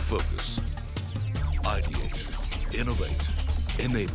Focus. Ideate. Innovate. Enable.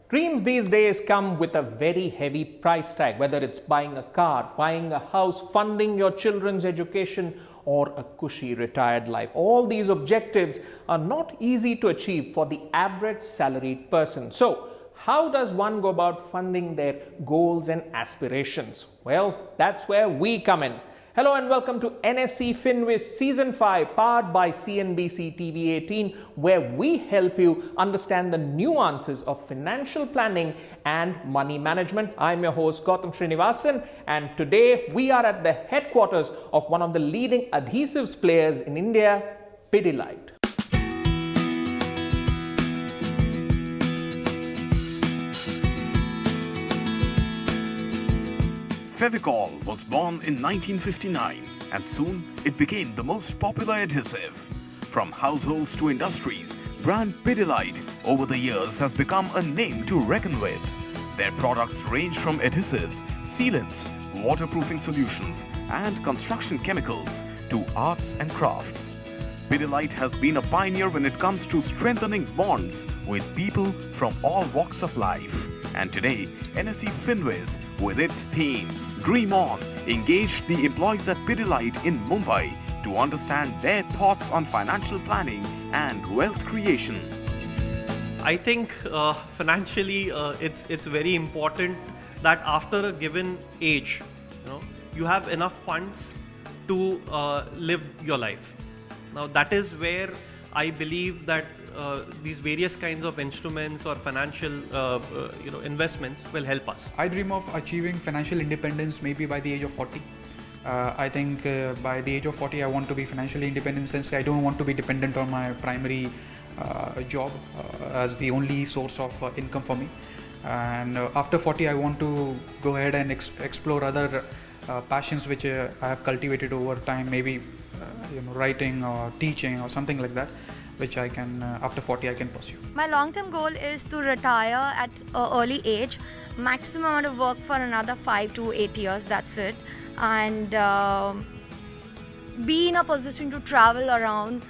Dreams these days come with a very heavy price tag, whether it's buying a car, buying a house, funding your children's education, or a cushy retired life. All these objectives are not easy to achieve for the average salaried person. So, how does one go about funding their goals and aspirations? Well, that's where we come in. Hello and welcome to NSE FinWiz Season 5, powered by CNBC TV 18, where we help you understand the nuances of financial planning and money management. I'm your host Gautam Srinivasan, and today we are at the headquarters of one of the leading adhesives players in India, Pidilite. Fevicol was born in 1959 and soon it became the most popular adhesive. From households to industries, brand Pidilite over the years has become a name to reckon with. Their products range from adhesives, sealants, waterproofing solutions and construction chemicals to arts and crafts. Pidilite has been a pioneer when it comes to strengthening bonds with people from all walks of life. And today, NSE FinWiz, with its theme, Dream On, engaged the employees at Pidilite in Mumbai to understand their thoughts on financial planning and wealth creation. I think financially it's very important that after a given age, you have enough funds to live your life. Now that is where I believe that these various kinds of instruments or financial investments will help us. I dream of achieving financial independence maybe by the age of 40. I think by the age of 40 I want to be financially independent, since I don't want to be dependent on my primary job as the only source of income for me. And after 40 I want to go ahead and explore other passions which I have cultivated over time, maybe writing or teaching or something like that, which I can, after 40 I can pursue. My long-term goal is to retire at an early age. Maximum amount of work for another 5 to 8 years, that's it. And be in a position to travel around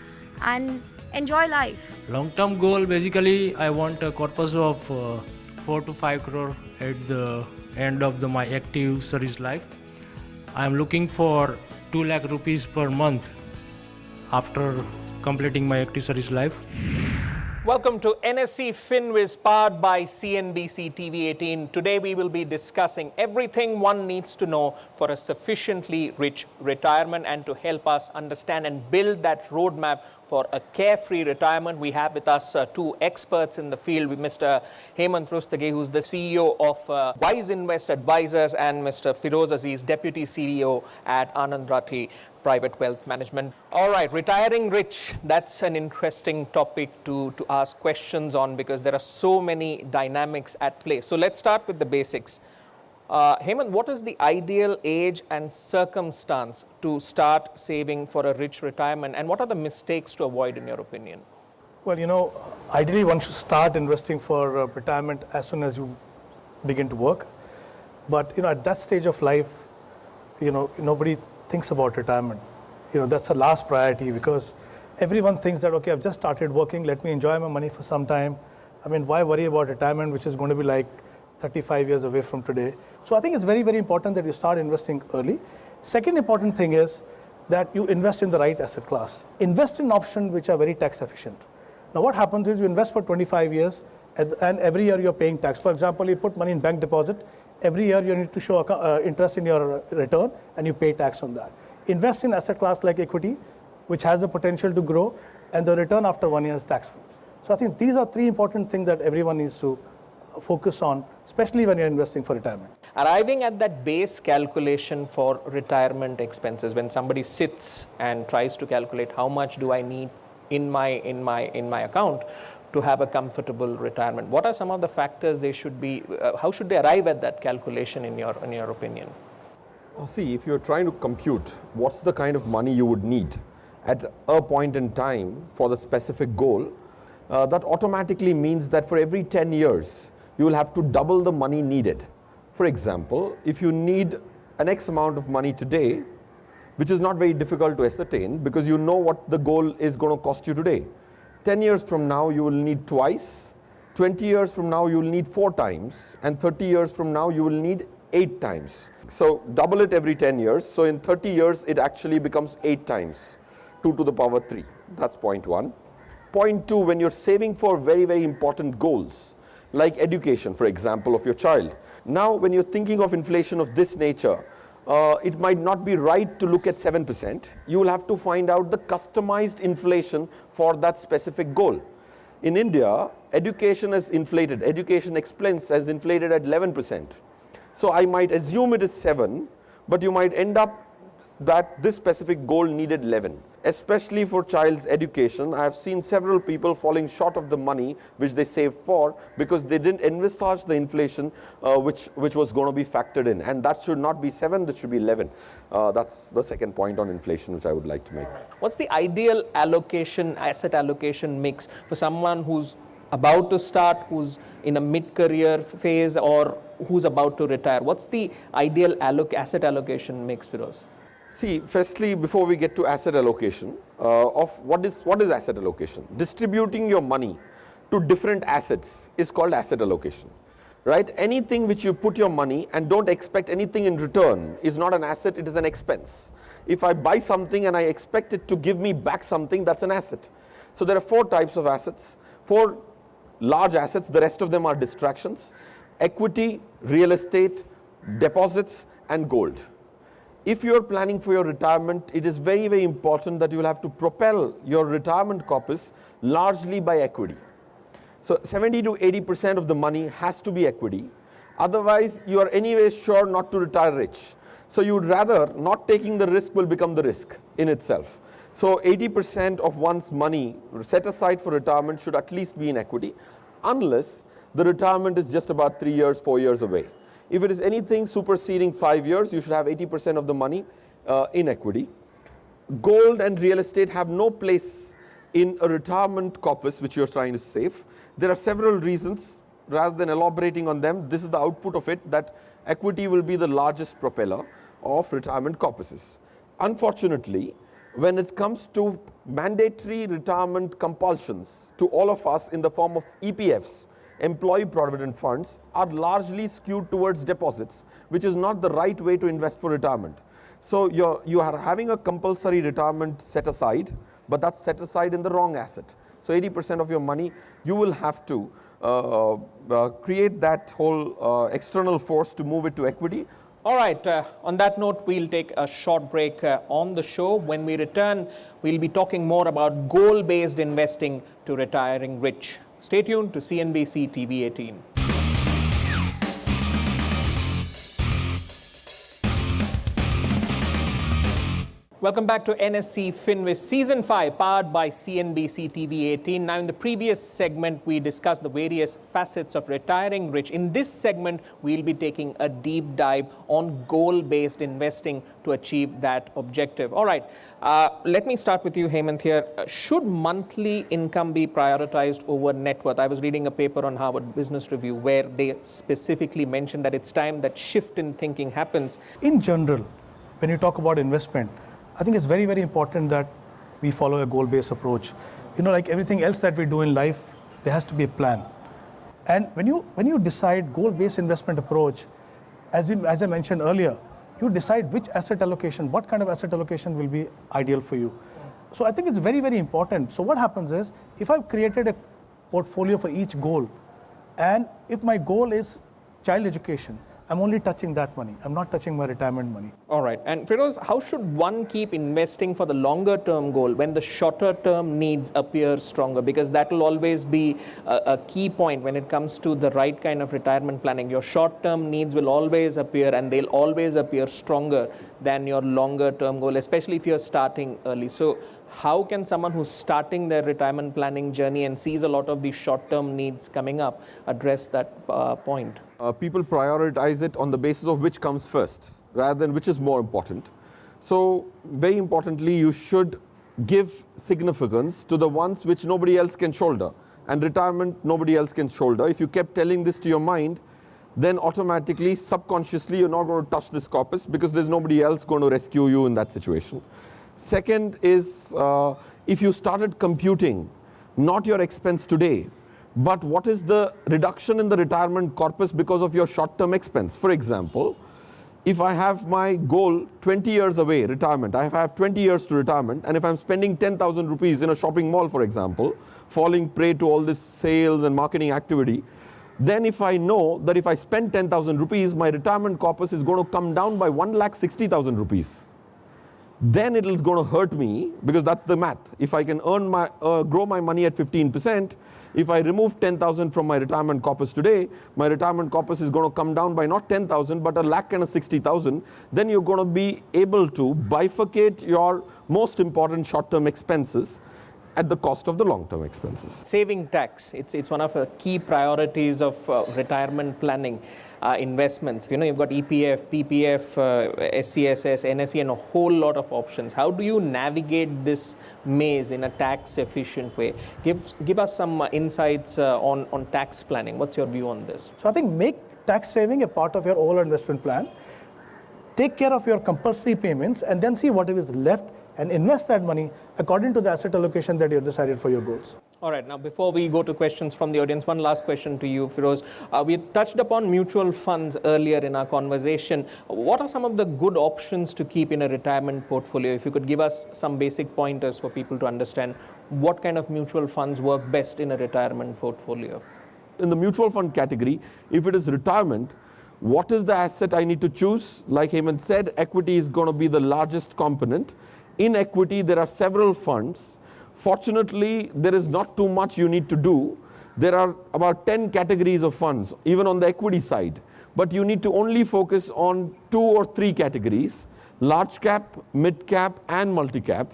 and enjoy life. Long-term goal, basically I want a corpus of 4 to 5 crore at the end of my active service life. I am looking for 2 lakh rupees per month after completing my active service life. Welcome to NSE FinWiz, powered by CNBC TV 18. Today we will be discussing everything one needs to know for a sufficiently rich retirement, and to help us understand and build that roadmap for a carefree retirement, we have with us two experts in the field, Mr. Hemant Rustage, who's the CEO of Wise Invest Advisors, and Mr. Firoz Aziz, Deputy CEO at Anand Rathi Private Wealth Management. All right, retiring rich, that's an interesting topic to ask questions on, because there are so many dynamics at play. So let's start with the basics. Hemant, what is the ideal age and circumstance to start saving for a rich retirement, and what are the mistakes to avoid in your opinion? Well, ideally one should start investing for retirement as soon as you begin to work. But, at that stage of life, nobody thinks about retirement. That's the last priority, because everyone thinks that, okay, I've just started working, let me enjoy my money for some time. I mean, why worry about retirement, which is going to be like 35 years away from today? So I think it's very, very important that you start investing early. Second important thing is that you invest in the right asset class. Invest in options which are very tax efficient. Now what happens is you invest for 25 years and every year you're paying tax. For example, you put money in bank deposit, every year you need to show interest in your return and you pay tax on that. Invest in asset class like equity, which has the potential to grow, and the return after 1 year is tax-free. So I think these are three important things that everyone needs to focus on, especially when you're investing for retirement. Arriving at that base calculation for retirement expenses, when somebody sits and tries to calculate how much do I need in my account to have a comfortable retirement, what are some of the factors they should be, how should they arrive at that calculation in your opinion? See, if you're trying to compute what's the kind of money you would need at a point in time for the specific goal, that automatically means that for every 10 years, you will have to double the money needed. For example, if you need an X amount of money today, which is not very difficult to ascertain because you know what the goal is going to cost you today. 10 years from now, you will need twice. 20 years from now, you will need 4 times. And 30 years from now, you will need 8 times. So double it every 10 years. So in 30 years, it actually becomes 8 times, 2 to the power 3. That's point 1. Point 2, when you're saving for very, very important goals, like education, for example, of your child. Now, when you're thinking of inflation of this nature, it might not be right to look at 7%. You will have to find out the customized inflation for that specific goal. In India, education is inflated. Education expense is inflated at 11%. So I might assume it is 7, but you might end up that this specific goal needed 11. Especially for child's education, I have seen several people falling short of the money which they saved for because they didn't envisage the inflation which was going to be factored in. And that should not be 7, that should be 11. That's the second point on inflation which I would like to make. What's the ideal allocation, asset allocation mix for someone who's about to start, who's in a mid-career phase, or who's about to retire? What's the ideal asset allocation mix, Firoz? See, firstly, before we get to asset allocation, of what is asset allocation? Distributing your money to different assets is called asset allocation, right? Anything which you put your money and don't expect anything in return is not an asset, it is an expense. If I buy something and I expect it to give me back something, that's an asset. So there are 4 types of assets, 4 large assets, the rest of them are distractions: equity, real estate, deposits, and gold. If you are planning for your retirement, it is very, very important that you will have to propel your retirement corpus largely by equity. So 70 to 80% of the money has to be equity. Otherwise, you are anyways sure not to retire rich. So you would rather not taking the risk will become the risk in itself. So 80% of one's money set aside for retirement should at least be in equity, unless the retirement is just about 3 years, 4 years away. If it is anything superseding 5 years, you should have 80% of the money in equity. Gold and real estate have no place in a retirement corpus which you're trying to save. There are several reasons. Rather than elaborating on them, this is the output of it, that equity will be the largest propeller of retirement corpuses. Unfortunately, when it comes to mandatory retirement compulsions to all of us in the form of EPFs, employee provident funds, are largely skewed towards deposits, which is not the right way to invest for retirement. So you are having a compulsory retirement set aside, but that's set aside in the wrong asset. So 80% of your money, you will have to create that whole external force to move it to equity. All right, on that note, we'll take a short break on the show. When we return, we'll be talking more about goal-based investing to retiring rich. Stay tuned to CNBC TV 18. Welcome back to NSE FinWiz Season 5, powered by CNBC TV 18. Now, in the previous segment, we discussed the various facets of retiring rich. In this segment, we'll be taking a deep dive on goal-based investing to achieve that objective. All right, let me start with you, Hemant, here. Should monthly income be prioritized over net worth? I was reading a paper on Harvard Business Review where they specifically mentioned that it's time that shift in thinking happens. In general, when you talk about investment, I think it's very, very important that we follow a goal-based approach. You know, like everything else that we do in life, there has to be a plan. And when you decide goal-based investment approach, as I mentioned earlier, you decide which asset allocation, what kind of asset allocation will be ideal for you. So I think it's very, very important. So what happens is, if I've created a portfolio for each goal, and if my goal is child education, I'm only touching that money. I'm not touching my retirement money. All right. And Firoz, how should one keep investing for the longer term goal when the shorter term needs appear stronger? Because that will always be a key point when it comes to the right kind of retirement planning. Your short term needs will always appear, and they'll always appear stronger than your longer term goal, especially if you're starting early. So how can someone who's starting their retirement planning journey and sees a lot of these short-term needs coming up address that point? People prioritize it on the basis of which comes first. rather than which is more important. So very importantly, you should give significance to the ones which nobody else can shoulder. And retirement, nobody else can shoulder. If you kept telling this to your mind, then automatically, subconsciously, you're not going to touch this corpus because there's nobody else going to rescue you in that situation. Second is, if you started computing not your expense today, but what is the reduction in the retirement corpus because of your short-term expense. For example, if I have my goal 20 years away, retirement, I have 20 years to retirement, and if I'm spending 10,000 rupees in a shopping mall, for example, falling prey to all this sales and marketing activity, then if I know that if I spend 10,000 rupees, my retirement corpus is going to come down by 1,60,000 rupees. Then it is going to hurt me because that's the math. If I can grow my money at 15%, if I remove 10,000 from my retirement corpus today, my retirement corpus is going to come down by not 10,000 but 1,60,000. Then you're going to be able to bifurcate your most important short-term expenses at the cost of the long-term expenses. Saving tax, it's one of the key priorities of retirement planning investments. You know, you've got EPF, PPF, SCSS, NSE, and a whole lot of options. How do you navigate this maze in a tax-efficient way? Give us some insights on tax planning. What's your view on this? So I think make tax saving a part of your overall investment plan. Take care of your compulsory payments and then see what is left and invest that money according to the asset allocation that you've decided for your goals. All right, now before we go to questions from the audience, one last question to you, Firoz. We touched upon mutual funds earlier in our conversation. What are some of the good options to keep in a retirement portfolio? If you could give us some basic pointers for people to understand what kind of mutual funds work best in a retirement portfolio. In the mutual fund category, if it is retirement, what is the asset I need to choose? Like Hemant said, equity is going to be the largest component. In equity, there are several funds. Fortunately, there is not too much you need to do. There are about 10 categories of funds, even on the equity side. But you need to only focus on 2 or 3 categories: large cap, mid cap, and multi cap.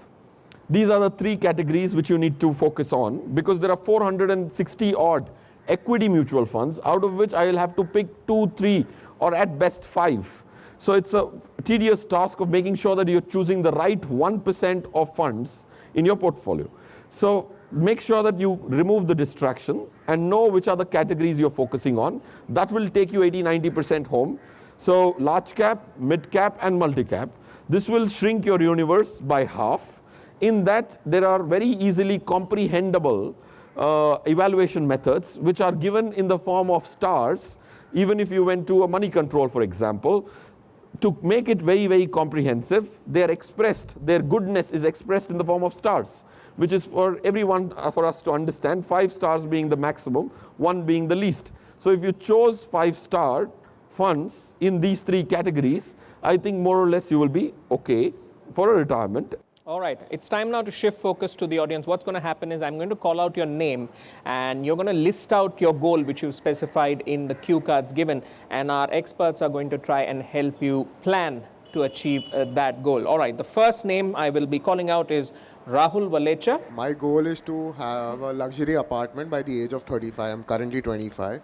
These are the 3 categories which you need to focus on, because there are 460 odd equity mutual funds, out of which I will have to pick 2, 3, or at best 5. So it's a tedious task of making sure that you're choosing the right 1% of funds in your portfolio. So make sure that you remove the distraction and know which are the categories you're focusing on. That will take you 80-90% home. So large cap, mid cap, and multi cap. This will shrink your universe by half. In that, there are very easily comprehensible evaluation methods which are given in the form of stars. Even if you went to a money control, for example, to make it very, very comprehensive, their goodness is expressed in the form of stars, which is for everyone, for us to understand, 5 stars being the maximum, 1 being the least. So if you chose 5-star funds in these 3 categories, I think more or less you will be okay for a retirement. All right, it's time now to shift focus to the audience. What's going to happen is I'm going to call out your name and you're going to list out your goal which you've specified in the cue cards given, and our experts are going to try and help you plan to achieve that goal. All right, the first name I will be calling out is Rahul Valecha. My goal is to have a luxury apartment by the age of 35. I'm currently 25.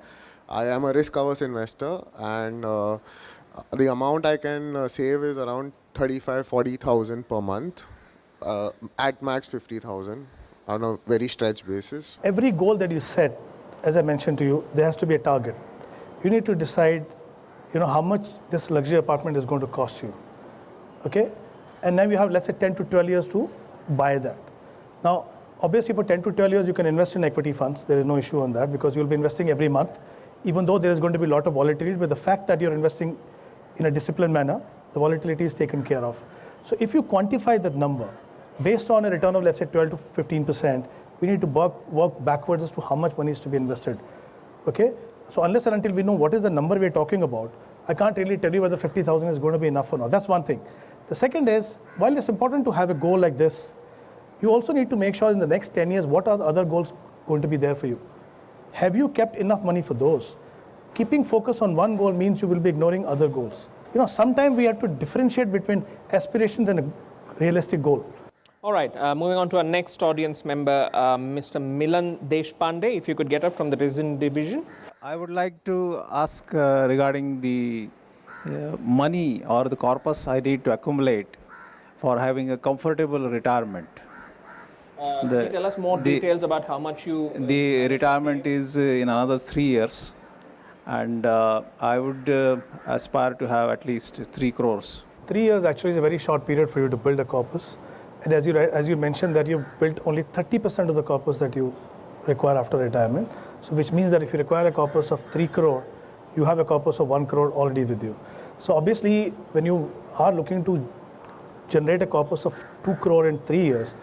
I am a risk-averse investor, and the amount I can save is around 35,000-40,000 per month. At max 50,000 on a very stretched basis. Every goal that you set, as I mentioned to you, there has to be a target. You need to decide, how much this luxury apartment is going to cost you. Okay? And then you have, let's say, 10 to 12 years to buy that. Now, obviously, for 10 to 12 years, you can invest in equity funds. There is no issue on that because you'll be investing every month, even though there is going to be a lot of volatility. But the fact that you're investing in a disciplined manner, the volatility is taken care of. So if you quantify that number, based on a return of, let's say, 12 to 15%, we need to work backwards as to how much money is to be invested. Okay? So unless and until we know what is the number we're talking about, I can't really tell you whether 50,000 is going to be enough or not. That's one thing. The second is, while it's important to have a goal like this, you also need to make sure in the next 10 years, what are the other goals going to be there for you? Have you kept enough money for those? Keeping focus on one goal means you will be ignoring other goals. Sometimes we have to differentiate between aspirations and a realistic goal. All right, moving on to our next audience member, Mr. Milan Deshpande, if you could get up from the Resin division. I would like to ask regarding the money or the corpus I need to accumulate for having a comfortable retirement. Can you tell us more details about how much you... The retirement is in another 3 years, and I would aspire to have at least 3 crores. 3 years actually is a very short period for you to build a corpus. And as you mentioned that you built only 30% of the corpus that you require after retirement. So which means that if you require a corpus of 3 crore, you have a corpus of 1 crore already with you. So obviously, when you are looking to generate a corpus of 2 crore in 3 years,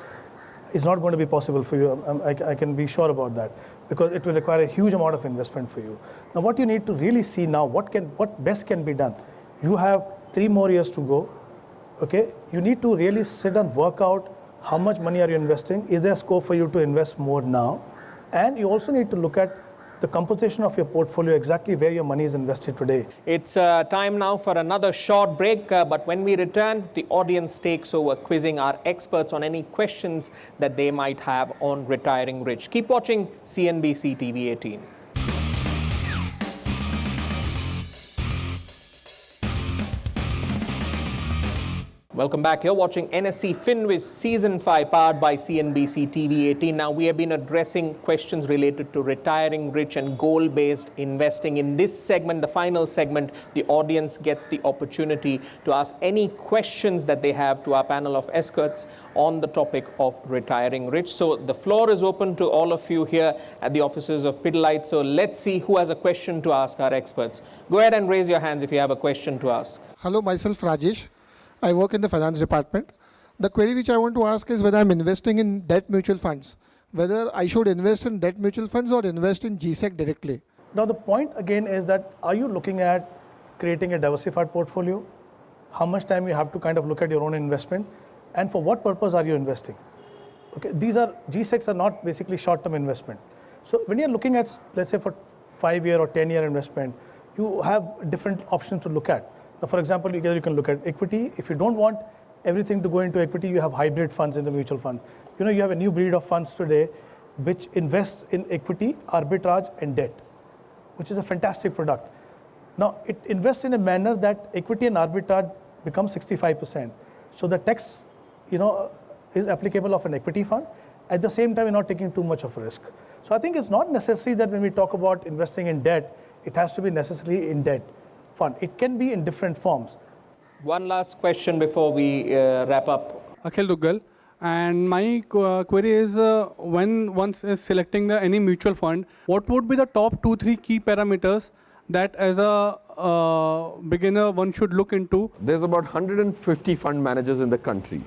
it's not going to be possible for you. I can be sure about that, because it will require a huge amount of investment for you. Now, what you need to really see now, what best can be done. You have 3 more years to go. Okay, you need to really sit and work out how much money are you investing. Is there scope for you to invest more now? And you also need to look at the composition of your portfolio, exactly where your money is invested today. It's time now for another short break, but when we return, the audience takes over, quizzing our experts on any questions that they might have on retiring rich. Keep watching CNBC TV 18. Welcome back. You're watching NSE FinWiz Season 5, powered by CNBC TV 18. Now, we have been addressing questions related to retiring rich and goal-based investing. In this segment, the final segment, the audience gets the opportunity to ask any questions that they have to our panel of experts on the topic of retiring rich. So the floor is open to all of you here at the offices of Pidilite. So let's see who has a question to ask our experts. Go ahead and raise your hands if you have a question to ask. Hello, myself Rajesh. I work in the finance department. The query which I want to ask is whether I'm investing in debt mutual funds, whether I should invest in debt mutual funds or invest in GSEC directly. Now the point again is that, are you looking at creating a diversified portfolio? How much time you have to kind of look at your own investment, and for what purpose are you investing? Okay, GSECs are not basically short-term investment. So when you're looking at, let's say, for 5-year or 10-year investment, you have different options to look at. Now, for example, you can look at equity. If you don't want everything to go into equity, you have hybrid funds in the mutual fund. You know, you have a new breed of funds today which invests in equity, arbitrage, and debt, which is a fantastic product. Now, it invests in a manner that equity and arbitrage become 65%. So the tax, is applicable of an equity fund. At the same time, you're not taking too much of a risk. So I think it's not necessary that when we talk about investing in debt, it has to be necessarily in debt fund. It can be in different forms. One last question before we wrap up. Akhil Duggal, and my query is when one is selecting any mutual fund, what would be the top 2-3 key parameters that as a beginner one should look into? There's about 150 fund managers in the country.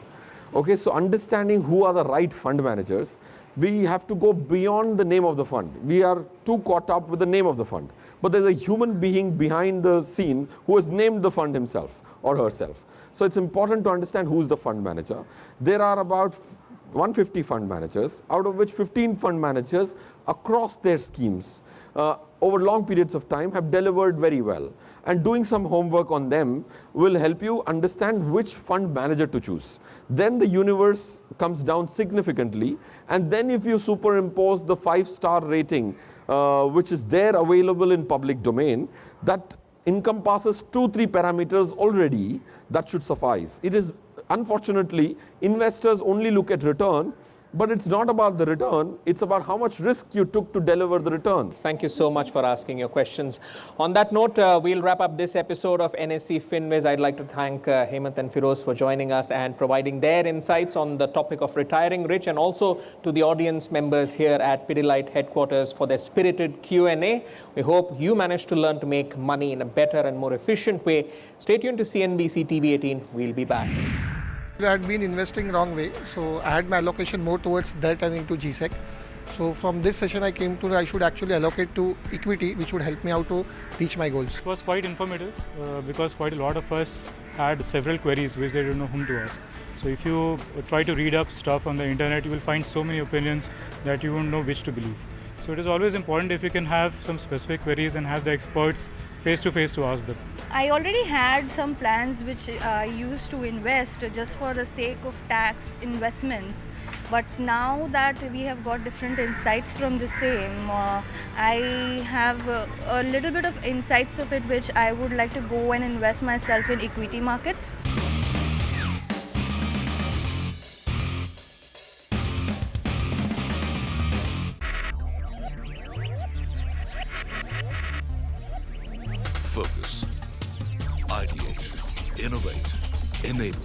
Okay, so understanding who are the right fund managers, we have to go beyond the name of the fund. We are too caught up with the name of the fund. But there's a human being behind the scene who has named the fund himself or herself. So it's important to understand who's the fund manager. There are about 150 fund managers, out of which 15 fund managers across their schemes over long periods of time have delivered very well. And doing some homework on them will help you understand which fund manager to choose. Then the universe comes down significantly. And then if you superimpose the 5-star rating, which is there available in public domain, that encompasses 2-3 parameters already, that should suffice. It is, unfortunately, investors only look at return, but it's not about the return, it's about how much risk you took to deliver the returns. Thank you so much for asking your questions. On that note, we'll wrap up this episode of NSE FinWiz. I'd like to thank Hemant and Firoz for joining us and providing their insights on the topic of retiring rich, and also to the audience members here at Pidilite headquarters for their spirited Q&A. We hope you managed to learn to make money in a better and more efficient way. Stay tuned to CNBC TV 18. We'll be back. I had been investing wrong way, so I had my allocation more towards debt and into GSEC. So from this session I came to I should actually allocate to equity, which would help me out to reach my goals. It was quite informative because quite a lot of us had several queries which they didn't know whom to ask. So if you try to read up stuff on the internet, you will find so many opinions that you won't know which to believe. So it is always important if you can have some specific queries and have the experts face to face to ask them. I already had some plans which I used to invest just for the sake of tax investments. But now that we have got different insights from the same, I have a little bit of insights of it which I would like to go and invest myself in equity markets. Focus. Ideate. Innovate. Enable.